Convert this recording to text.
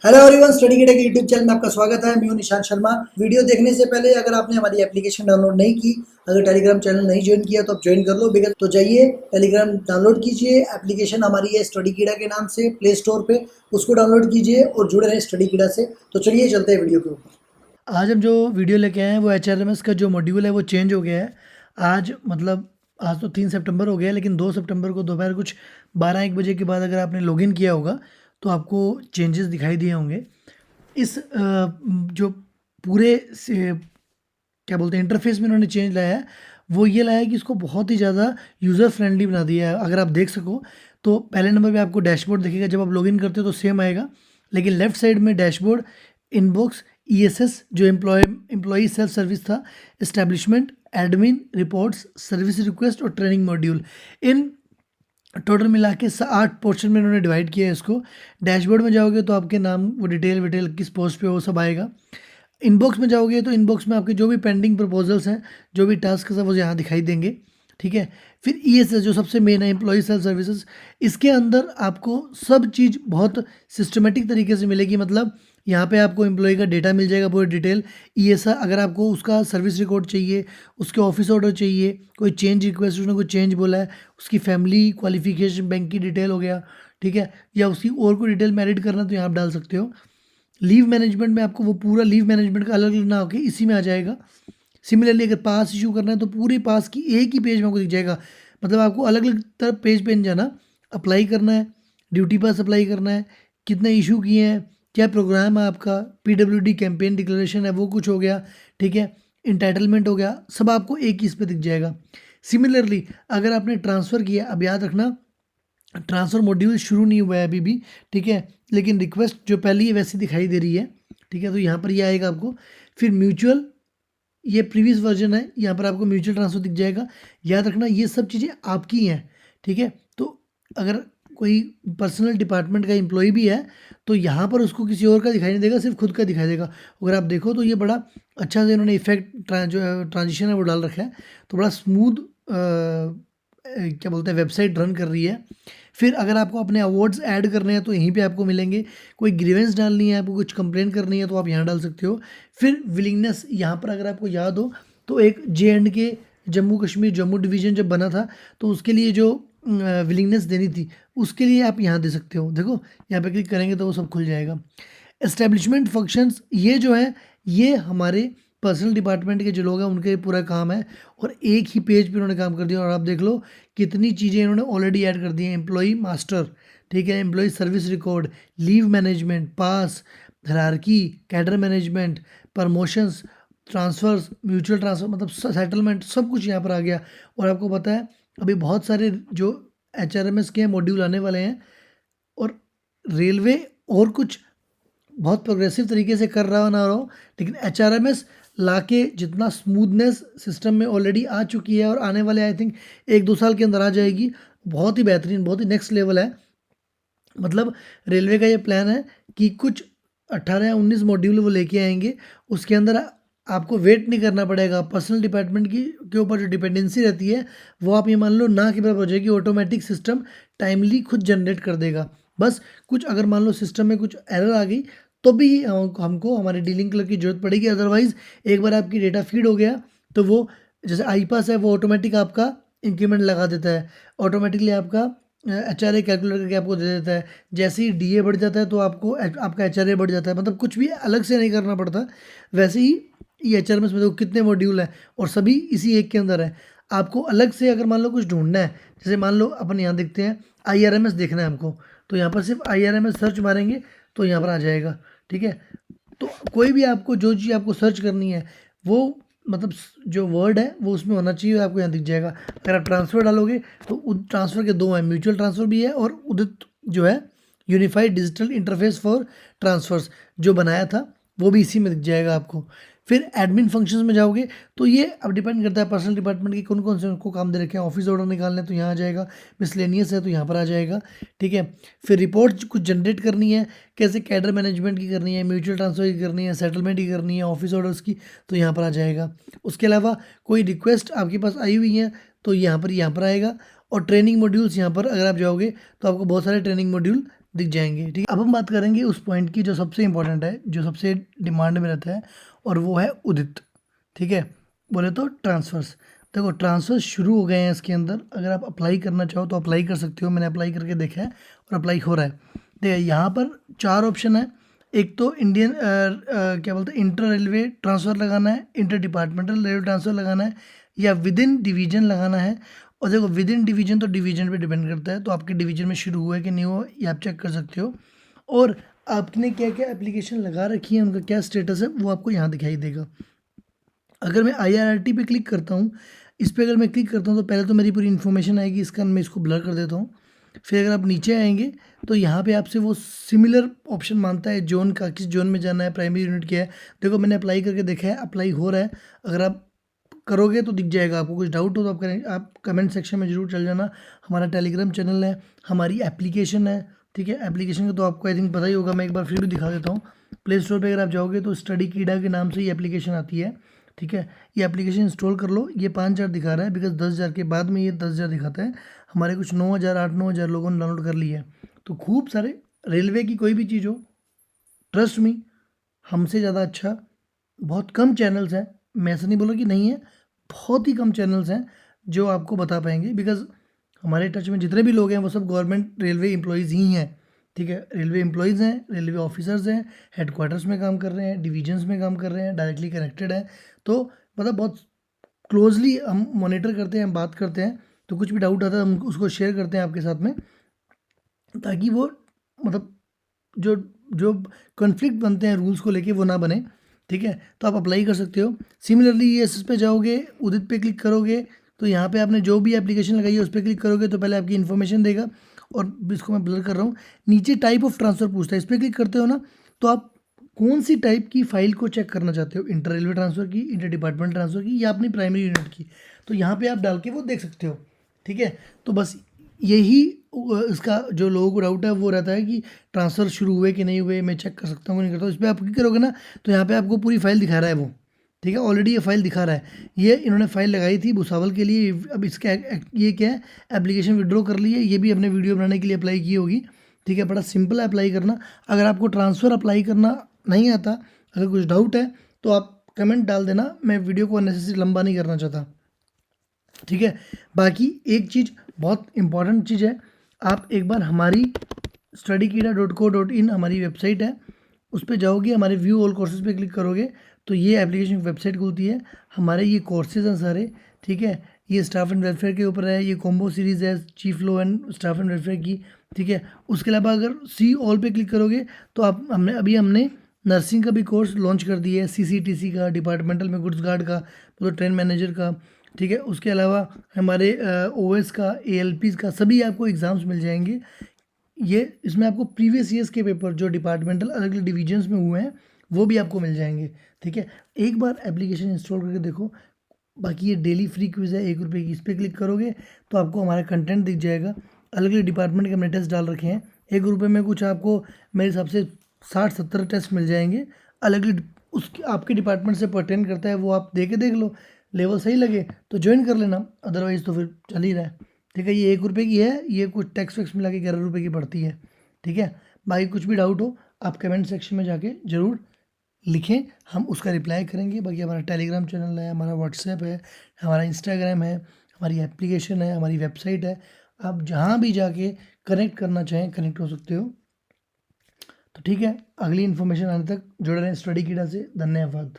Hello everyone, study kit के YouTube channel में आपका स्वागत है। मैं हूं निशांत शर्मा। वीडियो देखने से पहले अगर आपने हमारी एप्लीकेशन डाउनलोड नहीं की, अगर टेलीग्राम चैनल नहीं ज्वाइन किया तो आप ज्वाइन कर लो। बिकॉज तो जाइए टेलीग्राम डाउनलोड कीजिए। एप्लीकेशन हमारी है स्टडी कीड़ा के नाम से प्ले स्टोर पे, उसको डाउनलोड कीजिए और जुड़े रहें स्टडी कीड़ा से। तो चलिए चलते हैं वीडियो के ऊपर। आज हम जो वीडियो लेके आए हैं वो HRMS का जो मॉड्यूल है वो चेंज हो गया है। आज तो 3 सितंबर हो गया है, लेकिन 2 सितंबर को दोपहर कुछ 12-1 बजे के बाद अगर आपने लॉगिन किया होगा तो आपको चेंजेस दिखाई दिए होंगे। इस जो पूरे से क्या बोलते हैं इंटरफेस में इन्होंने चेंज लाया है, वो ये लाया है कि इसको बहुत ही ज़्यादा यूज़र फ्रेंडली बना दिया है। अगर आप देख सको तो पहले नंबर पे आपको डैशबोर्ड दिखेगा, जब आप लॉगिन करते हो तो सेम आएगा, लेकिन लेफ्ट साइड में डैशबोर्ड, इनबॉक्स, ESS जो एम्प्लॉई सेल्फ सर्विस था, establishment, admin, reports, service request और ट्रेनिंग मॉड्यूल, इन टोटल मिला के 8 पोर्शन में इन्होंने डिवाइड किया है इसको। डैशबोर्ड में जाओगे तो आपके नाम, वो डिटेल विटेल किस पोस्ट पे वो सब आएगा। इनबॉक्स में जाओगे तो इनबॉक्स में आपके जो भी पेंडिंग प्रपोजल्स हैं, जो भी टास्क है वो यहाँ दिखाई देंगे। ठीक है। फिर ESS जो सबसे मेन है, एम्प्लॉय सेल्फ सर्विसेज, इसके अंदर आपको सब चीज़ बहुत सिस्टमेटिक तरीके से मिलेगी। मतलब यहाँ पे आपको एम्प्लॉय का डेटा मिल जाएगा पूरी डिटेल। ESS अगर आपको उसका सर्विस रिकॉर्ड चाहिए, उसके ऑफिस ऑर्डर चाहिए, कोई चेंज रिक्वेस्ट, उसने कोई चेंज बोला है, उसकी फैमिली क्वालिफिकेशन, बैंक की डिटेल हो गया, ठीक है, या उसकी और कोई डिटेल में एडिट करना तो यहाँ आप डाल सकते हो। लीव मैनेजमेंट में आपको वो पूरा लीव मैनेजमेंट का अलग अलग ना होकर इसी में आ जाएगा। सिमिलरली अगर पास इशू करना है तो पूरे पास की एक ही पेज में आपको दिख जाएगा। मतलब आपको अलग अलग तरफ पेज पे नहीं जाना। अप्लाई करना है, ड्यूटी पास अप्लाई करना है, कितने इशू किए हैं, क्या प्रोग्राम है आपका, PWD कैंपेन डिक्लेरेशन है वो कुछ हो गया, ठीक है, इंटाइटलमेंट हो गया, सब आपको एक ही इस पे दिख जाएगा। सिमिलरली अगर आपने ट्रांसफ़र किया, अब याद रखना ट्रांसफ़र मॉड्यूल शुरू नहीं हुआ है अभी भी, ठीक है, लेकिन रिक्वेस्ट जो पहली है वैसी दिखाई दे रही है, ठीक है, तो यहाँ पर ये आएगा आपको। फिर म्यूचुअल, ये प्रीवियस वर्जन है, यहाँ पर आपको म्यूचुअल ट्रांसफ़र दिख जाएगा। याद रखना ये सब चीज़ें आपकी हैं, ठीक है। तो अगर कोई पर्सनल डिपार्टमेंट का एम्प्लॉय भी है तो यहाँ पर उसको किसी और का दिखाई नहीं देगा, सिर्फ खुद का दिखाई देगा। अगर आप देखो तो ये बड़ा अच्छा से इन्होंने इफेक्ट जो ट्रांजिशन है वो डाल रखा है, तो बड़ा स्मूथ क्या बोलते हैं वेबसाइट रन कर रही है। फिर अगर आपको अपने अवार्ड्स ऐड करने हैं तो यहीं पे आपको मिलेंगे। कोई ग्रीवेंस डालनी है, आपको कुछ कंप्लेन करनी है तो आप यहाँ डाल सकते हो। फिर विलिंगनेस, यहाँ पर अगर आपको याद हो तो एक J&K जम्मू कश्मीर जम्मू डिवीज़न जब बना था तो उसके लिए जो विलिंगनेस देनी थी, उसके लिए आप यहाँ दे सकते हो। देखो यहाँ पे क्लिक करेंगे तो वो सब खुल जाएगा। एस्टेब्लिशमेंट फंक्शंस, ये जो है ये हमारे पर्सनल डिपार्टमेंट के जो लोग हैं उनके पूरा काम है, और एक ही पेज पे उन्होंने काम कर दिया। और आप देख लो कितनी चीज़ें इन्होंने ऑलरेडी ऐड कर दी हैं। एम्प्लॉई मास्टर, ठीक है, employee service record, leave management, pass, hierarchy, cadre management, promotions, transfers, mutual transfer, मतलब सेटलमेंट, सब कुछ यहाँ पर आ गया। और आपको पता है अभी बहुत सारे जो HRMS के मॉड्यूल आने वाले हैं, और रेलवे और कुछ बहुत प्रोग्रेसिव तरीके से कर रहा हो ना हो, लेकिन HRMS लाके जितना स्मूथनेस सिस्टम में ऑलरेडी आ चुकी है और आने वाले आई थिंक 1-2 साल के अंदर आ जाएगी, बहुत ही बेहतरीन, बहुत ही नेक्स्ट लेवल है। मतलब रेलवे का ये प्लान है कि कुछ 18 या 19 मॉड्यूल वो लेके आएंगे। उसके अंदर आपको वेट नहीं करना पड़ेगा। पर्सनल डिपार्टमेंट की के ऊपर जो डिपेंडेंसी रहती है वो आप ये मान लो ना के बराबर हो जाएगी। ऑटोमेटिक सिस्टम टाइमली खुद जनरेट कर देगा। बस कुछ अगर मान लो सिस्टम में कुछ एरर आ गई तो भी हमको हमारे डीलिंग क्लर्क की जरूरत पड़ेगी। अदरवाइज एक बार आपकी डेटा फीड हो गया तो वो जैसे IPAS है वो ऑटोमेटिक आपका इंक्रीमेंट लगा देता है, ऑटोमेटिकली आपका HRA कैलकुलेट करके आपको दे देता है। जैसे ही DA बढ़ जाता है तो आपको आपका HRA बढ़ जाता है। मतलब कुछ भी अलग से नहीं करना पड़ता। वैसे ही ये HRMS में देखो कितने मॉड्यूल हैं और सभी इसी एक के अंदर है। आपको अलग से अगर मान लो कुछ ढूंढना है, जैसे मान लो अपन यहाँ देखते हैं IRMS देखना है हमको, तो यहाँ पर सिर्फ IRMS सर्च मारेंगे तो यहाँ पर आ जाएगा, ठीक है। तो कोई भी आपको जो चीज़ आपको सर्च करनी है वो मतलब जो वर्ड है वो उसमें होना चाहिए, आपको यहाँ दिख जाएगा। अगर आप ट्रांसफ़र डालोगे तो ट्रांसफ़र के 2 हैं, म्यूचुअल ट्रांसफ़र भी है और उदित जो है unified digital interface for transfers जो बनाया था वो भी इसी में दिख जाएगा आपको। फिर एडमिन फंक्शंस में जाओगे तो ये अब डिपेंड करता है पर्सनल डिपार्टमेंट के कौन कौन से उनको काम दे रखे हैं। ऑफिस ऑर्डर निकालने तो यहाँ आ जाएगा, मिसलेनियस है तो यहाँ पर आ जाएगा, ठीक है। फिर रिपोर्ट कुछ जनरेट करनी है, कैसे कैडर मैनेजमेंट की करनी है, म्यूचुअल ट्रांसफ़र की करनी है, सेटलमेंट की करनी है, ऑफिस ऑर्डर्स की, तो यहाँ पर आ जाएगा। उसके अलावा कोई रिक्वेस्ट आपके पास आई हुई है तो यहाँ पर आएगा। और ट्रेनिंग मॉड्यूल्स यहाँ पर अगर आप जाओगे तो आपको बहुत सारे ट्रेनिंग मॉड्यूल दिख जाएंगे। ठीक है, अब हम बात करेंगे उस पॉइंट की जो सबसे इंपॉर्टेंट है, जो सबसे डिमांड में रहता है, और वो है उदित। ठीक है, बोले तो ट्रांसफ़र्स। देखो ट्रांसफ़र शुरू हो गए हैं इसके अंदर, अगर आप अप्लाई करना चाहो तो अप्लाई कर सकते हो। मैंने अप्लाई करके देखा है और अप्लाई हो रहा है। देखिए यहाँ पर 4 ऑप्शन है। एक तो इंडियन क्या बोलते हैं, इंटर रेलवे ट्रांसफ़र लगाना है, इंटर डिपार्टमेंटल रेलवे ट्रांसफ़र लगाना है, या विद इन डिवीजन लगाना है। और देखो विद इन डिवीजन तो डिवीजन पे डिपेंड करता है, तो आपके डिवीजन में शुरू हुआ है कि नहीं हुआ ये आप चेक कर सकते हो। और आपने क्या क्या एप्लीकेशन लगा रखी है, उनका क्या स्टेटस है, वो आपको यहाँ दिखाई देगा। अगर मैं IRRT पे क्लिक करता हूँ, इस पर अगर मैं क्लिक करता हूँ तो पहले तो मेरी पूरी इन्फॉर्मेशन आएगी, इसका मैं इसको ब्लर कर देता हूँ। फिर अगर आप नीचे आएंगे तो यहाँ पे आपसे वो सिमिलर ऑप्शन मांगता है जोन का, किस जोन में जाना है, प्राइमरी यूनिट क्या है। देखो मैंने अप्लाई करके देखा है, अप्लाई हो रहा है। अगर आप करोगे तो दिख जाएगा। आपको कुछ डाउट हो तो आप कमेंट सेक्शन में ज़रूर चल जाना। हमारा टेलीग्राम चैनल है, हमारी एप्लीकेशन है। ठीक है, एप्लीकेशन का तो आपको आई थिंक पता ही होगा, मैं एक बार फिर भी दिखा देता हूँ। प्ले स्टोर पर अगर आप जाओगे तो स्टडी कीड़ा के नाम से ये एप्लीकेशन आती है। ठीक है, ये एप्लीकेशन इंस्टॉल कर लो। ये 5,000 दिखा रहा है, बिकॉज 10,000 के बाद में ये 10,000 दिखाता है। हमारे कुछ 9,000 8-9,000 लोगों ने डाउनलोड कर लिया है। तो खूब सारे रेलवे की कोई भी चीज़ हो, ट्रस्ट मी, हमसे ज़्यादा अच्छा बहुत कम चैनल्स हैं। मैं ऐसा नहीं बोला कि नहीं है, बहुत ही कम चैनल्स हैं जो आपको बता पाएंगे। बिकॉज हमारे टच में जितने भी लोग हैं वो सब गवर्नमेंट रेलवे एम्प्लॉयज़ ही हैं। ठीक है, रेलवे एम्प्लॉयज़ हैं, रेलवे ऑफिसर्स हैं, हेडक्वार्टर्स में काम कर रहे हैं, डिवीजन्स में काम कर रहे हैं, डायरेक्टली कनेक्टेड हैं। तो मतलब बहुत क्लोजली हम मॉनिटर करते हैं, हम बात करते हैं। तो कुछ भी डाउट आता है हम उसको शेयर करते हैं आपके साथ में, ताकि वो मतलब जो जो कॉन्फ्लिक्ट बनते हैं रूल्स को लेके वो ना बने। ठीक है, तो आप अप्लाई कर सकते हो। सिमिलरली ये एस पे जाओगे, उदित पे क्लिक करोगे तो यहाँ पे आपने जो भी एप्लीकेशन लगाई है उस पर क्लिक करोगे तो पहले आपकी इन्फॉर्मेशन देगा। और इसको मैं ब्लर कर रहा हूँ, नीचे टाइप ऑफ ट्रांसफ़र पूछता है, इस पर क्लिक करते हो ना तो आप कौन सी टाइप की फाइल को चेक करना चाहते हो, इंटर रेलवे ट्रांसफ़र की, इंटर डिपार्टमेंट ट्रांसफ़र की, या अपनी प्राइमरी यूनिट की। तो यहाँ पे आप डाल के वो देख सकते हो। ठीक है, तो बस यही इसका जो लोगों को डाउट है वो रहता है कि ट्रांसफ़र शुरू हुए कि नहीं हुए, मैं चेक कर सकता हूँ नहीं करता हूँ। इस पर आप क्लिक करोगे ना तो यहाँ पे आपको पूरी फाइल दिखा रहा है वो। ठीक है, ऑलरेडी ये फाइल दिखा रहा है। ये इन्होंने फाइल लगाई थी भुसावल के लिए। अब इसका ये क्या है, एप्लीकेशन विड्रॉ कर ली है, ये भी अपने वीडियो बनाने के लिए अप्लाई की होगी। ठीक है, बड़ा सिंपल है अप्लाई करना। अगर आपको ट्रांसफ़र अप्लाई करना नहीं आता, अगर कुछ डाउट है तो आप कमेंट डाल देना, मैं वीडियो को अननेसेसरी लंबा नहीं करना चाहता। ठीक है, बाकी एक चीज़ बहुत इंपॉर्टेंट चीज़ है, आप एक बार हमारी studykeeda.co.in हमारी वेबसाइट है, उस पे जाओगे, हमारे व्यू ऑल कोर्सेज पे क्लिक करोगे तो ये एप्लीकेशन वेबसाइट खुलती है। हमारे ये कोर्सेज हैं सारे। ठीक है, ये स्टाफ एंड वेलफेयर के ऊपर है, ये कॉम्बो सीरीज़ है chief law and staff and welfare की। ठीक है, उसके अलावा अगर सी ऑल पे क्लिक करोगे तो आप हमने नर्सिंग का भी कोर्स लॉन्च कर दिया है, CCTC का, डिपार्टमेंटल में गुड्स गार्ड का, मतलब ट्रेन मैनेजर का। ठीक है, उसके अलावा हमारे OS का, ALPs का, सभी आपको एग्ज़ाम्स मिल जाएंगे। ये इसमें आपको प्रीवियस ईयर्स के पेपर जो डिपार्टमेंटल अलग अलग डिवीजन्स में हुए हैं वो भी आपको मिल जाएंगे। ठीक है, एक बार एप्लीकेशन इंस्टॉल करके देखो। बाकी ये डेली फ्री क्विज़ है 1 रुपये की, इस पर क्लिक करोगे तो आपको हमारा कंटेंट दिख जाएगा। अलग अलग डिपार्टमेंट के हमने टेस्ट डाल रखे हैं। 1 रुपये में कुछ आपको मेरे हिसाब से 60-70 टेस्ट मिल जाएंगे। अलग अलग उस आपके डिपार्टमेंट से पर्टेन करता है, वो आप दे के देख लो, लेवल सही लगे तो ज्वाइन कर लेना, अदरवाइज़ तो फिर चल ही रहा है। ठीक है, ये 1 रुपये की है, ये कुछ टैक्स वैक्स मिला के 11 रुपये की पड़ती है। ठीक है, बाकी कुछ भी डाउट हो आप कमेंट सेक्शन में जाके ज़रूर लिखें, हम उसका रिप्लाई करेंगे। बाकी हमारा टेलीग्राम चैनल है, हमारा व्हाट्सएप है, हमारा इंस्टाग्राम है, हमारी एप्लीकेशन है, हमारी वेबसाइट है। आप जहाँ भी जाके कनेक्ट करना चाहें कनेक्ट हो सकते हो। तो ठीक है, अगली इन्फॉर्मेशन आने तक जुड़े रहें स्टडी कीड़ा से। धन्यवाद।